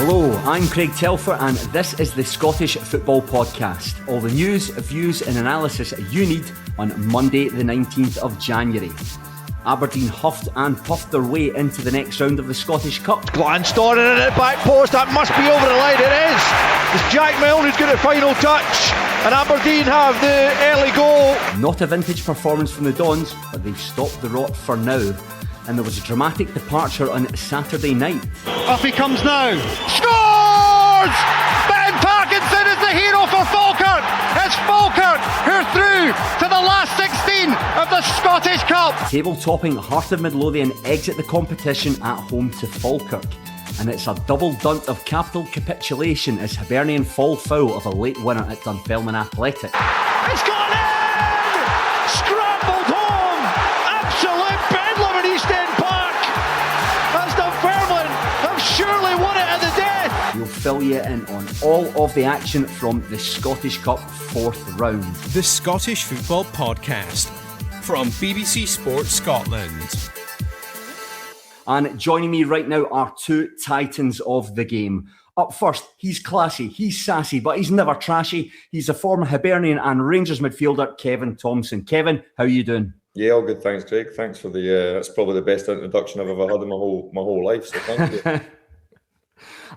Hello, I'm Craig Telfer and this is the Scottish Football Podcast. All the news, views and analysis you need on Monday the 19th of January. Aberdeen huffed and puffed their way into the next round of the Scottish Cup. Glanced on and at the back post, that must be over the line, it is! It's Jack Milne who's got the final touch and Aberdeen have the early goal. Not a vintage performance from the Dons, but they've stopped the rot for now. And there was a dramatic departure on Saturday night. Off he comes now. Scores! Ben Parkinson is the hero for Falkirk. It's Falkirk who are through to the last 16 of the Scottish Cup. Table-topping Heart of Midlothian exit the competition at home to Falkirk. And it's a double dunt of capital capitulation as Hibernian fall foul of a late winner at Dunfermline Athletic. It's gone in! Scrambled home! Absolute bedlam at East End Park! As Dunfermline have surely won it at the death! We'll fill you in on all of the action from the Scottish Cup fourth round. The Scottish Football Podcast from BBC Sports Scotland. And joining me right now are two titans of the game. Up first, he's classy, he's sassy, but he's never trashy. He's a former Hibernian and Rangers midfielder, Kevin Thomson. Kevin, how are you doing? Yeah, all good, thanks, Craig. Thanks for the. That's probably the best introduction I've ever had in my whole life. So thank you.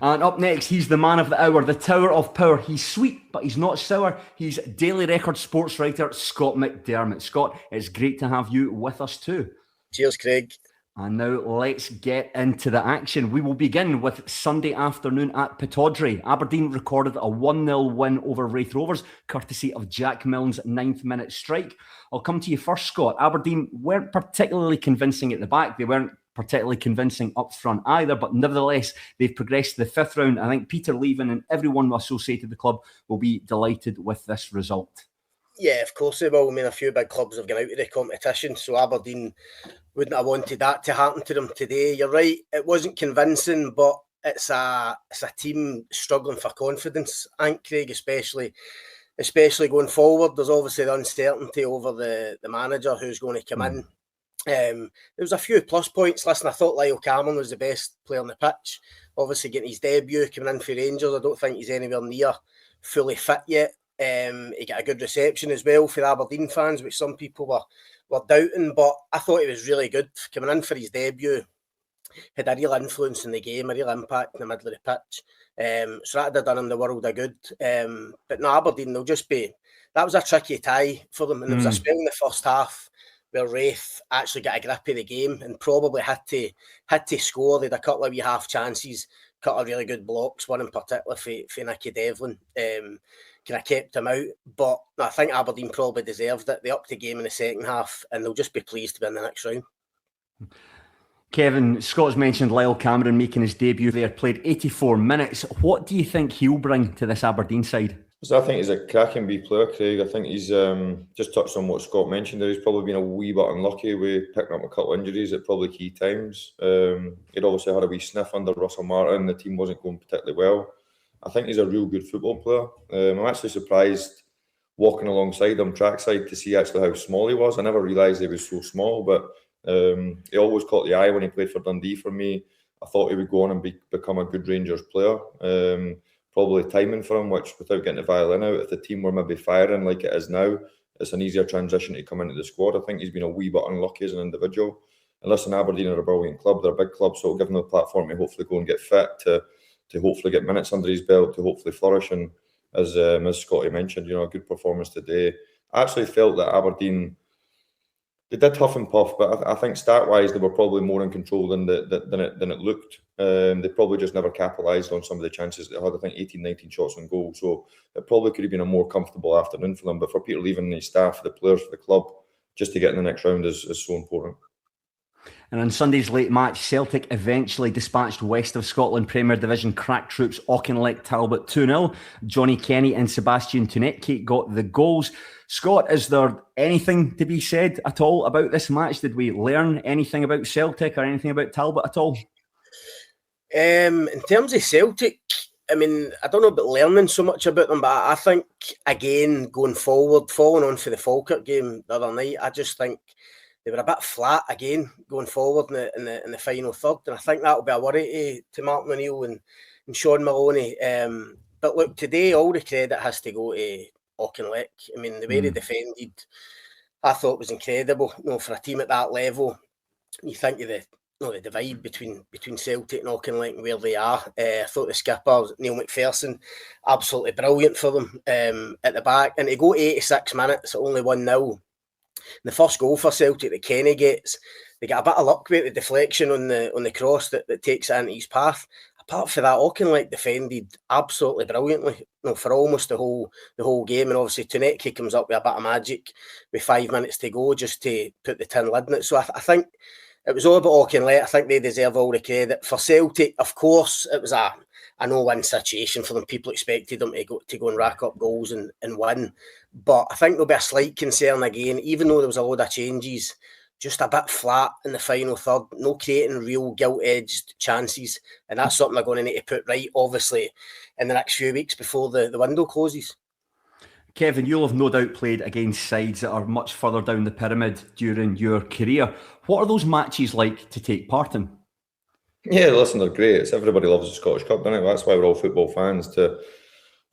And up next, he's the man of the hour, the tower of power. He's sweet, but he's not sour. He's Daily Record sports writer Scott McDermott. Scott, it's great to have you with us too. Cheers, Craig. And now let's get into the action. We will begin with Sunday afternoon at Pittodrie. Aberdeen recorded a 1-0 win over Raith Rovers, courtesy of Jack Milne's 9th-minute strike. I'll come to you first, Scott. Aberdeen weren't particularly convincing at the back. They weren't particularly convincing up front either, but nevertheless, they've progressed to the fifth round. I think Peter Leven and everyone associated with the club will be delighted with this result. Yeah, of course they will. I mean, a few big clubs have gone out of the competition, so Aberdeen wouldn't have wanted that to happen to them today. You're right, it wasn't convincing, but it's a team struggling for confidence, I think, Craig, especially going forward. There's obviously the uncertainty over the manager who's going to come in. There was a few plus points. Listen, I thought Lyle Cameron was the best player on the pitch. Obviously getting his debut, coming in for Rangers. I don't think he's anywhere near fully fit yet. He got a good reception as well for the Aberdeen fans, which some people were doubting, but I thought he was really good coming in for his debut. Had a real influence in the game, a real impact in the middle of the pitch. So that would have done him the world of good. But no, Aberdeen, that was a tricky tie for them, and there was a spell in the first half where Raith actually got a grip of the game and probably had to score. They had a couple of wee half chances, a couple of really good blocks, one in particular for Nicky Devlin. Kind of kept him out, but I think Aberdeen probably deserved it. They upped the game in the second half and they'll just be pleased to be in the next round. Kevin, Scott's mentioned Lyle Cameron making his debut there, played 84 minutes. What do you think he'll bring to this Aberdeen side? So I think he's a cracking wee player, Craig. I think he's just touched on what Scott mentioned there. He's probably been a wee bit unlucky with picking up a couple of injuries at probably key times. He'd obviously had a wee sniff under Russell Martin. The team wasn't going particularly well. I think he's a real good football player. I'm actually surprised walking alongside him trackside to see actually how small he was. I never realised he was so small, but he always caught the eye when he played for Dundee for me. I thought he would go on and become a good Rangers player. Probably timing for him, which without getting the violin out, if the team were maybe firing like it is now, it's an easier transition to come into the squad. I think he's been a wee bit unlucky as an individual. And listen, Aberdeen are a brilliant club. They're a big club, so it'll give them the platform to hopefully go and get fit, to hopefully get minutes under his belt, to hopefully flourish. And as Scotty mentioned, a good performance today. I actually felt that Aberdeen, they did huff and puff, but I think stat-wise they were probably more in control than it looked. They probably just never capitalised on some of the chances they had. I think 18, 19 shots on goal, so it probably could have been a more comfortable afternoon for them. But for Peter Leven and his staff, the players for the club, just to get in the next round is so important. And on Sunday's late match, Celtic eventually dispatched West of Scotland Premier Division crack troops Auchinleck Talbot 2-0. Johnny Kenny and Sebastian Tunetke got the goals. Scott, is there anything to be said at all about this match? Did we learn anything about Celtic or anything about Talbot at all? In terms of Celtic, I mean, I don't know about learning so much about them, but I think, again, going forward, following on for the Falkirk game the other night, I just think they were a bit flat again going forward in the final third, and I think that will be a worry to Martin O'Neill. And Sean Maloney. But look, today all the credit has to go to Auchinleck. I mean, the way they defended, I thought was incredible. For a team at that level, you think of the divide between Celtic and Auchinleck and where they are. I thought the skipper, Neil McPherson, absolutely brilliant for them at the back. And to go 86 minutes at only 1-0, the first goal for Celtic that Kenny gets, they get a bit of luck with the deflection on the cross that takes it into his path. Apart from that, Auchinleck defended absolutely brilliantly, for almost the whole game. And obviously, Tunecki comes up with a bit of magic with 5 minutes to go just to put the tin lid in it. So I think it was all about Auchinleck. I think they deserve all the credit. For Celtic, of course, it was a no-win situation for them. People expected them to go and rack up goals and win. But I think there'll be a slight concern again, even though there was a load of changes, just a bit flat in the final third, no creating real gilt-edged chances. And that's something they're going to need to put right, obviously, in the next few weeks before the window closes. Kevin, you'll have no doubt played against sides that are much further down the pyramid during your career. What are those matches like to take part in? Yeah, listen, they're great. Everybody loves the Scottish Cup, doesn't it? That's why we're all football fans.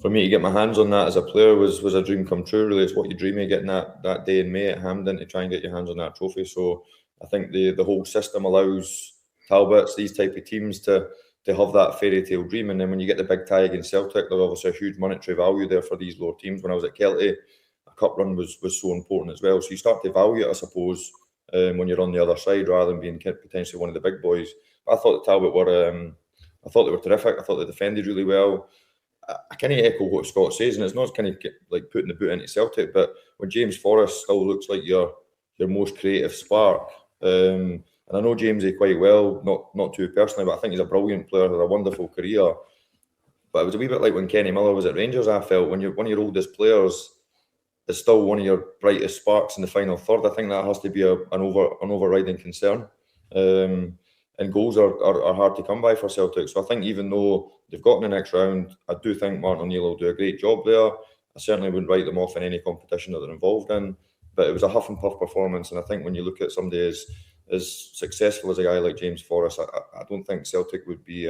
For me to get my hands on that as a player was a dream come true, really. It's what you dream of, getting that day in May at Hampden to try and get your hands on that trophy. So I think the whole system allows Talbots, these type of teams, to have that fairy tale dream. And then when you get the big tie against Celtic, there's obviously a huge monetary value there for these lower teams. When I was at Kelty, a cup run was so important as well. So you start to value it, I suppose, when you're on the other side, rather than being potentially one of the big boys. But I thought the Talbot were, I thought they were terrific. I thought they defended really well. I kind of echo what Scott says, and it's not kind of like putting the boot into Celtic, but when James Forrest still looks like your most creative spark, and I know Jamesy quite well, not too personally, but I think he's a brilliant player, had a wonderful career. But it was a wee bit like when Kenny Miller was at Rangers. I felt when you're one of your oldest players is still one of your brightest sparks in the final third. I think that has to be an overriding concern. And goals are hard to come by for Celtic. So I think even though they've gotten the next round, I do think Martin O'Neill will do a great job there. I certainly wouldn't write them off in any competition that they're involved in. But it was a huff and puff performance. And I think when you look at somebody as successful as a guy like James Forrest, I don't think Celtic would be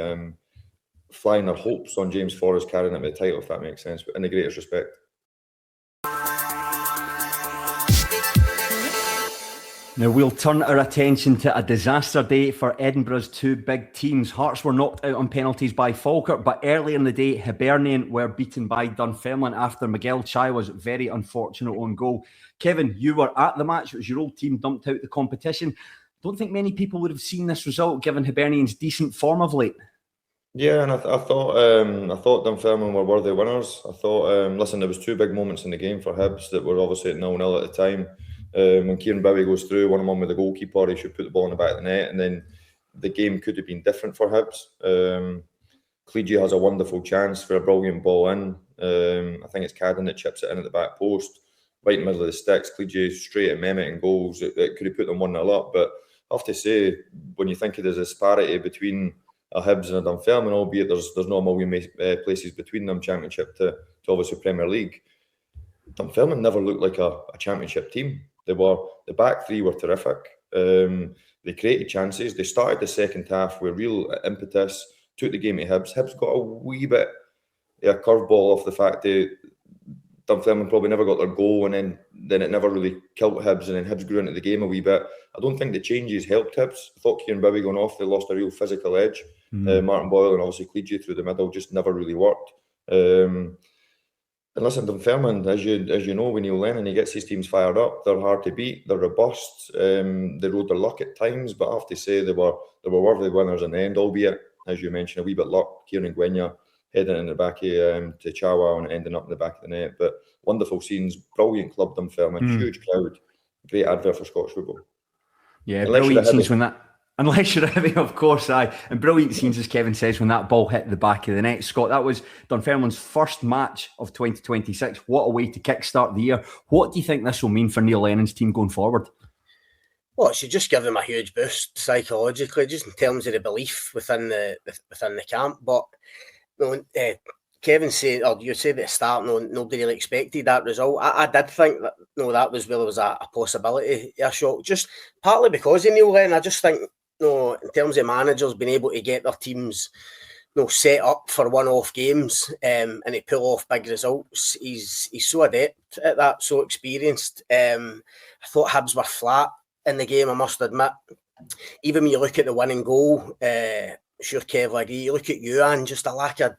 flying their hopes on James Forrest carrying it with the title, if that makes sense, but in the greatest respect. Now we'll turn our attention to a disaster day for Edinburgh's two big teams. Hearts were knocked out on penalties by Falkirk, but earlier in the day, Hibernian were beaten by Dunfermline after Miguel Chaiwa's very unfortunate own goal. Kevin, you were at the match. It was your old team dumped out the competition. Don't think many people would have seen this result, given Hibernian's decent form of late. Yeah, and I thought Dunfermline were worthy winners. I thought, listen, there was two big moments in the game for Hibs that were obviously at 0-0 at the time. When Kieran Bowie goes through, one with the goalkeeper, he should put the ball in the back of the net, and then the game could have been different for Hibs. Clegy has a wonderful chance for a brilliant ball in. I think it's Cadden that chips it in at the back post, right in the middle of the sticks. Clegy straight at Mehmet and goals. It could have put them 1-0 up, but I have to say, when you think of the disparity between a Hibs and a Dunfermline, albeit there's not a million places between them, Championship to obviously Premier League, Dunfermline never looked like a Championship team. The back three were terrific. They created chances. They started the second half with real impetus, took the game to Hibs. Hibs got a wee bit a curveball off the fact that Dunfermline probably never got their goal, and then it never really killed Hibs, and then Hibs grew into the game a wee bit. I don't think the changes helped Hibs. I thought Kieran Bowie going off, they lost a real physical edge. Martin Boyle and obviously Clegy through the middle just never really worked. And listen, Dunfermline, as you know, with Neil Lennon, he gets his teams fired up. They're hard to beat. They're robust. They rode their luck at times, but I have to say they were worthy winners in the end, albeit, as you mentioned, a wee bit luck. Kieran Gwenya heading in the back of to Chawa and ending up in the back of the net. But wonderful scenes, brilliant club Dunfermline, huge crowd, great advert for Scottish football. Yeah, brilliant scenes when that. Unless you're heavy, of course, aye. And brilliant scenes, as Kevin says, when that ball hit the back of the net. Scott, that was Dunfermline's first match of 2026. What a way to kickstart the year. What do you think this will mean for Neil Lennon's team going forward? Well, it should just give them a huge boost psychologically, just in terms of the belief within the camp. But Kevin said, or you said at the start, nobody really expected that result. I did think that that was where there was a possibility, a shot, just partly because of Neil Lennon. I just think, in terms of managers being able to get their teams set up for one-off games and he pull off big results. He's so adept at that, so experienced. I thought Hibs were flat in the game, I must admit. Even when you look at the winning goal, sure Kev will agree, you look at Yuan, just a lack of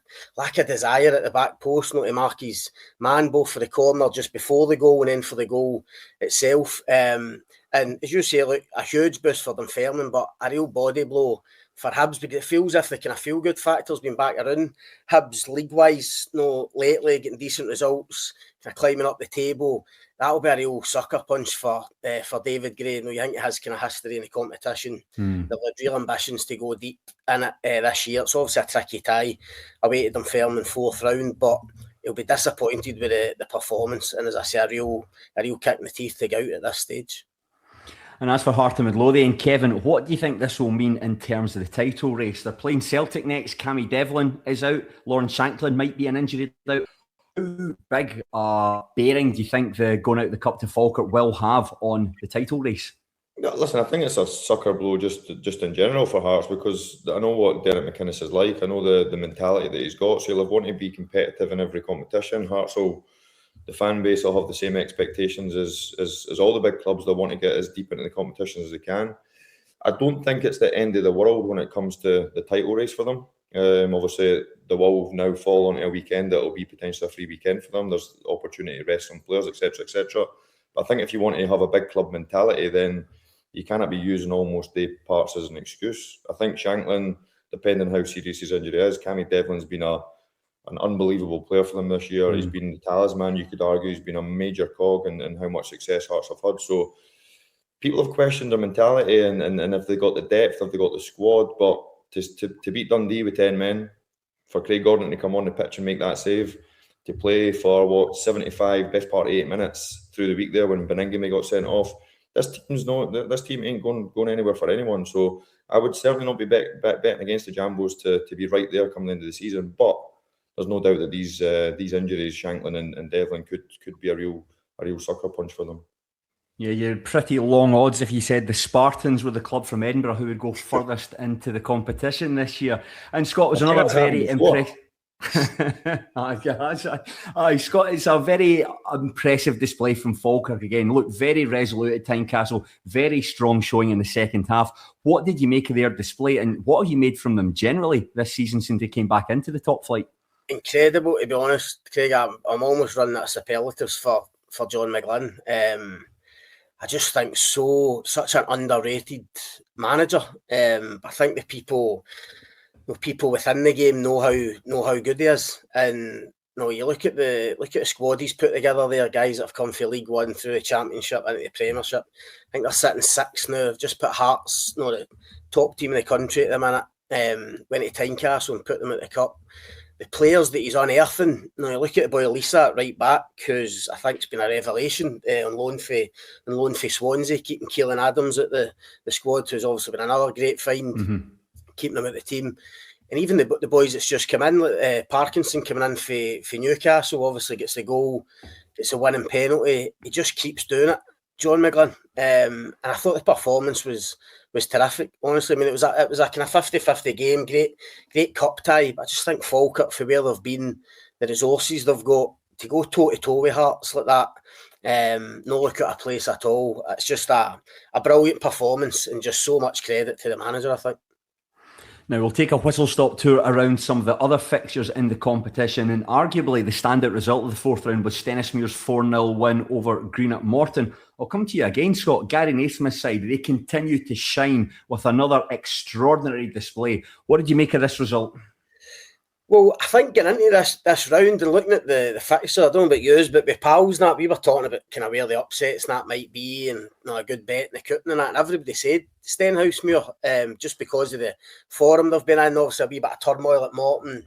desire at the back post, not to mark his man, both for the corner just before the goal and then for the goal itself. And as you say, look, a huge boost for Dunfermline, but a real body blow for Hibs, because it feels as if the kind of feel-good factor's been back around Hibs league-wise, lately, getting decent results, kind of climbing up the table. That'll be a real sucker punch for David Gray. You think he has kind of history in the competition. They've had real ambitions to go deep in it this year. It's obviously a tricky tie away to Dunfermline 4th round, but he'll be disappointed with the performance. And as I say, a real kick in the teeth to go out at this stage. And as for Hearts and Midlothian, Kevin, what do you think this will mean in terms of the title race? They're playing Celtic next. Cammy Devlin is out. Lauren Shanklin might be an injury out. How big a bearing do you think the going out of the Cup to Falkirk will have on the title race? Yeah, listen, I think it's a sucker blow just in general for Hearts, because I know what Derek McInnes is like. I know the mentality that he's got, so he'll want to be competitive in every competition. Hearts will, the fan base will have the same expectations as all the big clubs. They'll want to get as deep into the competition as they can. I don't think it's the end of the world when it comes to the title race for them. Obviously, the will now fall onto a weekend that will be potentially a free weekend for them. There's opportunity to rest some players, etc., etc. But I think if you want to have a big club mentality, then you cannot be using almost day parts as an excuse. I think Shanklin, depending on how serious his injury is, Cammy Devlin's been an unbelievable player for them this year. He's been the talisman, you could argue. He's been a major cog in how much success Hearts have had. So people have questioned their mentality and if they got the depth, if they got the squad. But to beat Dundee with 10 men, for Craig Gordon to come on the pitch and make that save, to play for 75, best part of 8 minutes through the week there when Beningame got sent off, this team ain't going anywhere for anyone. So I would certainly not be betting against the Jambos to be right there coming into the season. But there's no doubt that these injuries, Shanklin and Devlin, could be a real sucker punch for them. Yeah, you're pretty long odds if you said the Spartans were the club from Edinburgh who would go furthest into the competition this year. And Scott was another very impressive. Scott, it's a very impressive display from Falkirk again. Look, very resolute at Tynecastle, very strong showing in the second half. What did you make of their display, and what have you made from them generally this season since they came back into the top flight? Incredible, to be honest, Craig. I'm almost running out of superlatives for John McGlynn. I just think such an underrated manager. I think the people within the game know how good he is, and you look at the squad he's put together there, guys that have come from League One through the Championship into the Premiership. I think they're sitting 6th now. They've just put Hearts, the top team in the country at the minute. Went to Tynecastle and put them at the Cup. The players that he's unearthing, you look at the boy Lisa at right back, who's I think has been a revelation on loan for Swansea, keeping Keelan Adams at the squad, who's obviously been another great find, keeping him at the team. And even the boys that's just come in, like Parkinson coming in for Newcastle, obviously gets the goal, gets a winning penalty. He just keeps doing it, John McGlynn. And I thought the performance was terrific, honestly. I mean, it was a kind of 50-50 game, great cup tie. But I just think Falkirk, for where they've been, the resources they've got to go toe-to-toe with Hearts like that, no look at a place at all. It's just a brilliant performance and just so much credit to the manager, I think. Now we'll take a whistle-stop tour around some of the other fixtures in the competition, and arguably the standout result of the 4th round was Stennismuir's 4-0 win over Greenock Morton. I'll come to you again, Scott. Gary Naismith's side, they continue to shine with another extraordinary display. What did you make of this result? Well, I think getting into this round and looking at the fixture, I don't know about yous, but with pals and that, we were talking about kind of where the upsets and that might be, and a good bet and the cooking and that, and everybody said Stenhousemuir, just because of the form they've been in. Obviously a wee bit of turmoil at Morton,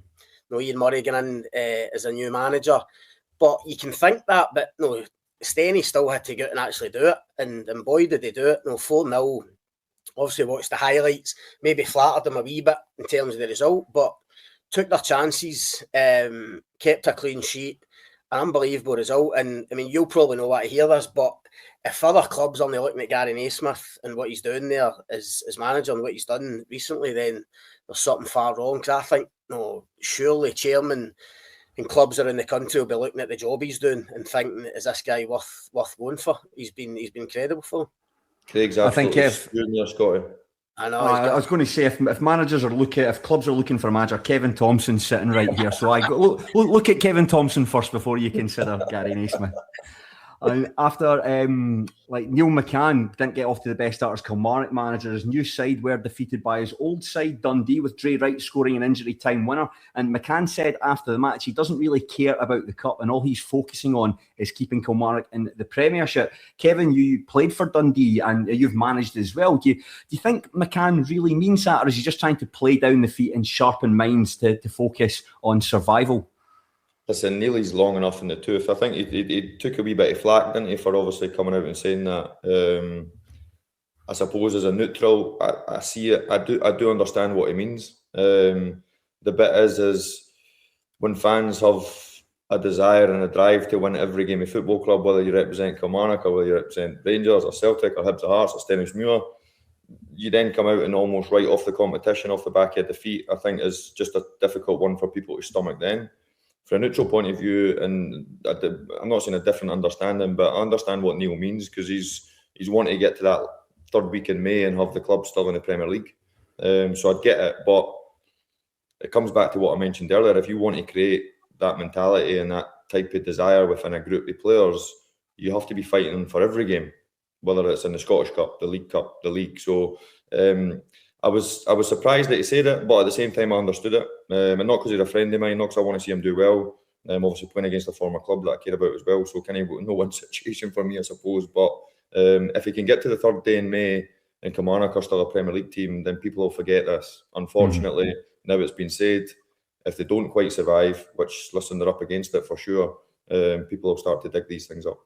Ian Murray getting in as a new manager, but you can think that, but Stenny still had to go out and actually do it, and boy did they do it. 4-0, obviously watched the highlights, maybe flattered them a wee bit in terms of the result, but took their chances, kept a clean sheet, an unbelievable result. And I mean, you'll probably know what to hear this, but if other clubs are only looking at Gary Naismith and what he's doing there as manager and what he's done recently, then there's something far wrong. Because I think surely chairman and clubs around the country will be looking at the job he's doing and thinking, is this guy worth going for? He's been incredible for them. Craig's absolutely spewing there, Scotty. I know. I was going to say, if managers are if clubs are looking for a manager, Kevin Thomson's sitting right here. So look at Kevin Thomson first before you consider Gary Naismith. After Neil McCann didn't get off to the best start as Kilmarnock manager, his new side were defeated by his old side Dundee, with Dre Wright scoring an injury time winner. And McCann said after the match he doesn't really care about the cup and all he's focusing on is keeping Kilmarnock in the Premiership. Kevin, you played for Dundee and you've managed as well. Do you think McCann really means that, or is he just trying to play down the feet and sharpen minds to focus on survival? Listen, Neely's long enough in the tooth. I think he took a wee bit of flack, didn't he, for obviously coming out and saying that. I suppose as a neutral, I see it. I do understand what he means. The bit is when fans have a desire and a drive to win every game of football club, whether you represent Kilmarnock or whether you represent Rangers or Celtic or Hibs or Hearts or Stenhousemuir, you then come out and almost write off the competition off the back of defeat. I think is just a difficult one for people to stomach then. From a neutral point of view, and I'm not saying a different understanding, but I understand what Neil means, because he's wanting to get to that third week in May and have the club still in the Premier League. So I'd get it, but it comes back to what I mentioned earlier. If you want to create that mentality and that type of desire within a group of players, you have to be fighting for every game, whether it's in the Scottish Cup, the League Cup, the league. So I was surprised that he said it, but at the same time I understood it, and not because he's a friend of mine, not because I want to see him do well. Obviously playing against a former club that I care about as well, so kind of no one situation for me, I suppose. But if he can get to the third day in May and Kilmarnock are still a Premier League team, then people will forget this. Unfortunately, now it's been said, if they don't quite survive, which, listen, they're up against it for sure, people will start to dig these things up.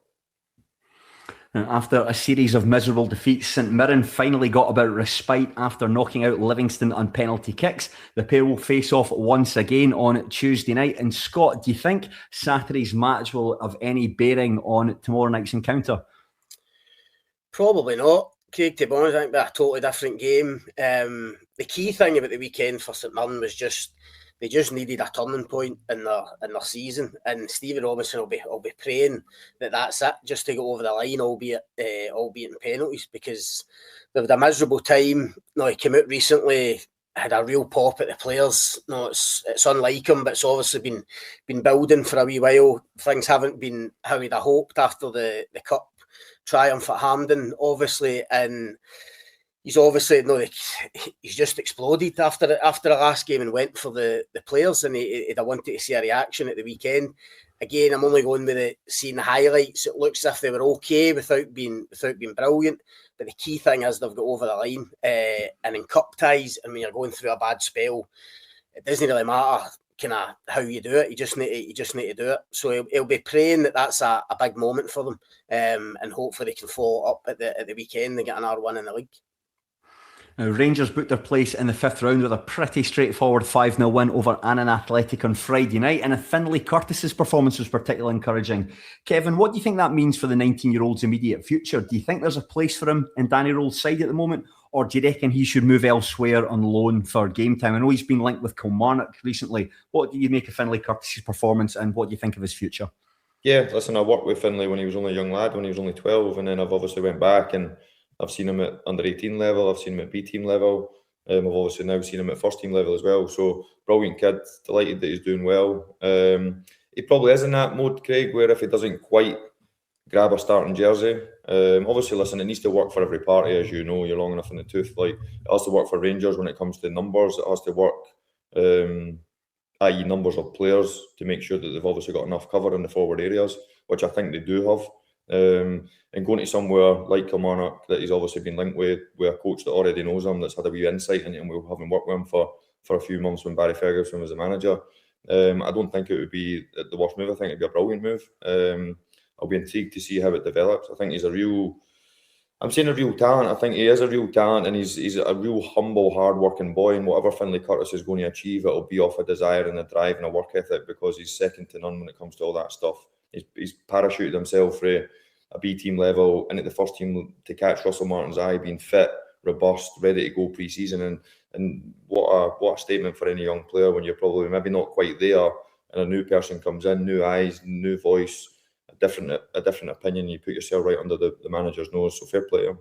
After a series of miserable defeats, St Mirren finally got about respite after knocking out Livingston on penalty kicks. The pair will face off once again on Tuesday night. And Scott, do you think Saturday's match will have any bearing on tomorrow night's encounter? Probably not, Craig, to be honest. I think they're a totally different game. The key thing about the weekend for St Mirren was they just needed a turning point in their season, and Stephen Robinson will be praying that that's it, just to go over the line, albeit in penalties, because they've had a miserable time. He came out recently, had a real pop at the players. It's unlike him, but it's obviously been building for a wee while. Things haven't been how he'd have hoped after the cup triumph at Hampden, obviously, and he's obviously he's just exploded after the last game and went for the players, and he'd have wanted to see a reaction at the weekend. Again, I'm only going with seeing the highlights. It looks as if they were okay without being brilliant. But the key thing is they've got over the line, and in cup ties, and when you're going through a bad spell, it doesn't really matter kind of how you do it. You just need to do it. So he'll be praying that that's a big moment for them, and hopefully they can follow up at the weekend and get another one in the league. Now, Rangers booked their place in the fifth round with a pretty straightforward 5-0 win over Annan Athletic on Friday night, and Finlay Curtis's performance was particularly encouraging. Kevin, what do you think that means for the 19-year-old's immediate future? Do you think there's a place for him in Danny Roll's side at the moment, or do you reckon he should move elsewhere on loan for game time? I know he's been linked with Kilmarnock recently. What do you make of Finlay Curtis's performance, and what do you think of his future? Yeah, listen, I worked with Finlay when he was only a young lad, when he was only 12, and then I've obviously went back and I've seen him at under-18 level, I've seen him at B-team level, I've obviously now seen him at first-team level as well. So, brilliant kid, delighted that he's doing well. He probably is in that mode, Craig, where if he doesn't quite grab a starting jersey, obviously, listen, it needs to work for every party, as you know, you're long enough in the tooth. Like, it has to work for Rangers when it comes to numbers, it has to work, i.e. numbers of players, to make sure that they've obviously got enough cover in the forward areas, which I think they do have. And going to somewhere like Kilmarnock that he's obviously been linked with a coach that already knows him, that's had a wee insight into him, we've having worked with him for a few months when Barry Ferguson was the manager. I don't think it would be the worst move. I think it'd be a brilliant move. I'll be intrigued to see how it develops. I think he's a real talent. I think he is a real talent, and he's a real humble, hard-working boy, and whatever Finlay Curtis is going to achieve, it'll be off a desire and a drive and a work ethic, because he's second to none when it comes to all that stuff. He's parachuted himself for a B-team level and at the first team to catch Russell Martin's eye, being fit, robust, ready to go pre-season. And And what a statement for any young player when you're probably maybe not quite there, and a new person comes in, new eyes, new voice, a different opinion. You put yourself right under the manager's nose. So fair play to him.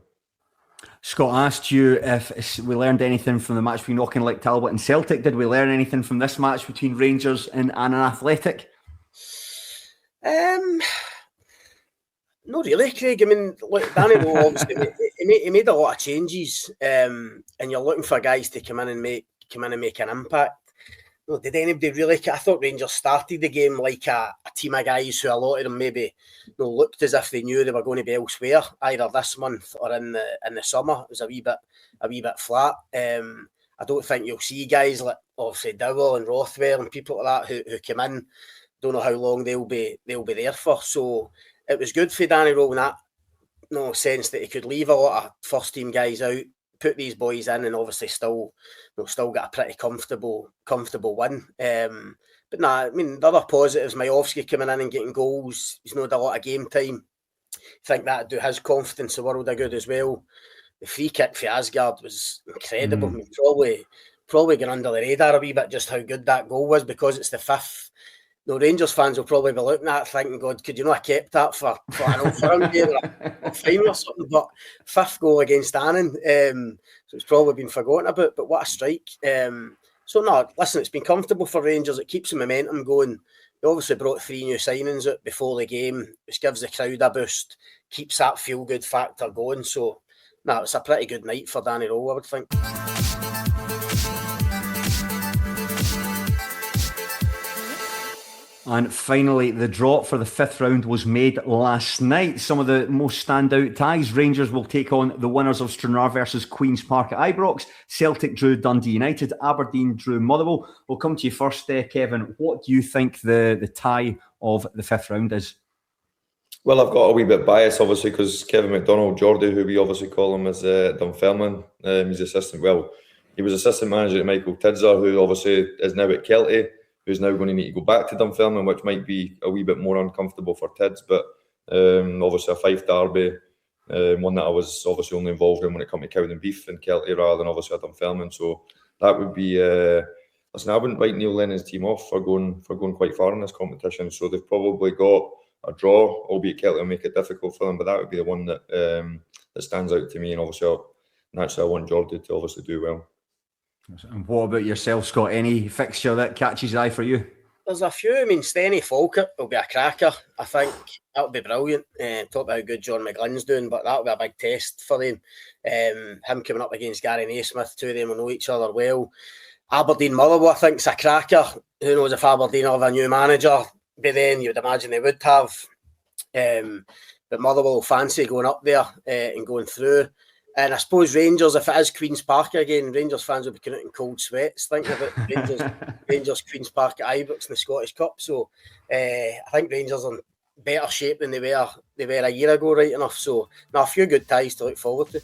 Scott asked you if we learned anything from the match between Auchinleck Talbot and Celtic. Did we learn anything from this match between Rangers and an Athletic? Not really, Craig. I mean, look, Danny Rowe obviously he made a lot of changes, and you're looking for guys to come in and make an impact. No, did anybody really? I thought Rangers started the game like a team of guys who a lot of them maybe looked as if they knew they were going to be elsewhere either this month or in the summer. It was a wee bit flat. I don't think you'll see guys like obviously Dowell and Rothwell and people like that who come in. Don't know how long they'll be there for. So it was good for Danny Rowe in that sense that he could leave a lot of first team guys out, put these boys in, and obviously still got a pretty comfortable win. But nah, I mean, the other positives, Majowski coming in and getting goals. He's not a lot of game time. I think that'd do his confidence a world of good as well. The free kick for Asgard was incredible. I mean, probably going under the radar a wee bit just how good that goal was, because it's the fifth. Rangers fans will probably be looking at it thinking, God, could you not have kept that for an Old Firm game or a final or something? But fifth goal against Annan, so it's probably been forgotten about, but what a strike. So no, listen, it's been comfortable for Rangers. It keeps the momentum going. They obviously brought 3 new signings out before the game, which gives the crowd a boost, keeps that feel-good factor going. So no, it's a pretty good night for Danny Rowe, I would think. And finally, the draw for the 5th round was made last night. Some of the most standout ties. Rangers will take on the winners of Stranraer versus Queen's Park at Ibrox. Celtic drew Dundee United. Aberdeen drew Motherwell. We'll come to you first, Kevin. What do you think the tie of the 5th round is? Well, I've got a wee bit bias, obviously, because Kevin McDonald, Geordie, who we obviously call him, is Dunfermline. He's assistant. Well, he was assistant manager to Michael Tidser, who obviously is now at Kelty, who's now going to need to go back to Dunfermline, which might be a wee bit more uncomfortable for Tids. But obviously a Fife derby, one that I was obviously only involved in when it came to Cowdenbeath and Kelty rather than obviously a Dunfermline. So that would be... listen, I wouldn't write Neil Lennon's team off for going quite far in this competition. So they've probably got a draw, albeit Kelty will make it difficult for them, but that would be the one that that stands out to me. And obviously, naturally, I want Geordie to obviously do well. And what about yourself, Scott? Any fixture that catches the eye for you? There's a few. I mean, Steny Falkirk will be a cracker. I think that would be brilliant. Talk about how good John McGlynn's doing, but that will be a big test for them. Him coming up against Gary Naismith, two of them will know each other well. Aberdeen Motherwell, I think, is a cracker. Who knows if Aberdeen have a new manager? By then, you would imagine they would have. But Motherwell will fancy going up there and going through. And I suppose Rangers, if it is Queen's Park again, Rangers fans will be coming out in cold sweats thinking about Rangers Queen's Park at Ibrox in the Scottish Cup. So I think Rangers are in better shape than they were a year ago, right enough. So a few good ties to look forward to.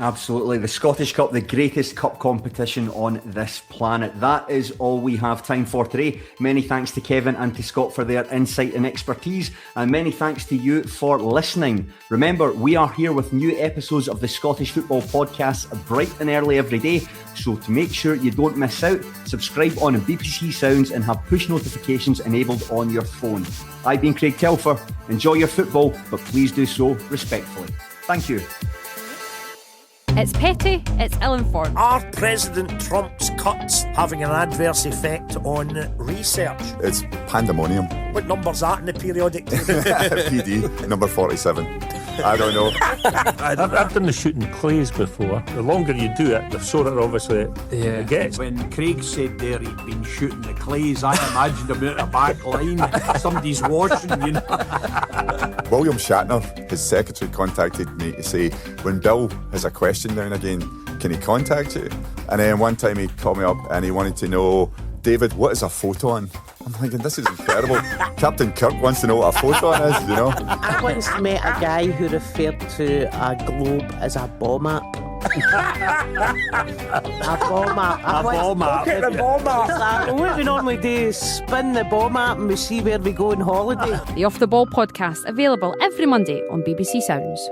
Absolutely. The Scottish Cup, the greatest cup competition on this planet. That is all we have time for today. Many thanks to Kevin and to Scott for their insight and expertise, and many thanks to you for listening. Remember, we are here with new episodes of the Scottish Football Podcast bright and early every day, so to make sure you don't miss out, subscribe on BBC Sounds and have push notifications enabled on your phone. I've been Craig Telfer. Enjoy your football, but please do so respectfully. Thank you. It's petty, it's ill-informed. Are President Trump's cuts having an adverse effect on research? It's pandemonium. What number's that in the periodic table? PD, number 47. I don't know. I've done the shooting clays before. The longer you do it, the sorer obviously it gets. When Craig said there he'd been shooting the clays, I imagined him out a back line. Somebody's washing, you know. William Shatner, his secretary, contacted me to say, when Bill has a question now and again, can he contact you? And then one time he called me up and he wanted to know, David, what is a photon? I'm thinking, this is incredible. Captain Kirk wants to know what a photon is, you know. I once met a guy who referred to a globe as a bomb app. A bomb app. Look at the bomb app. What we normally do is spin the bomb app and we see where we go on holiday. The Off the Ball podcast, available every Monday on BBC Sounds.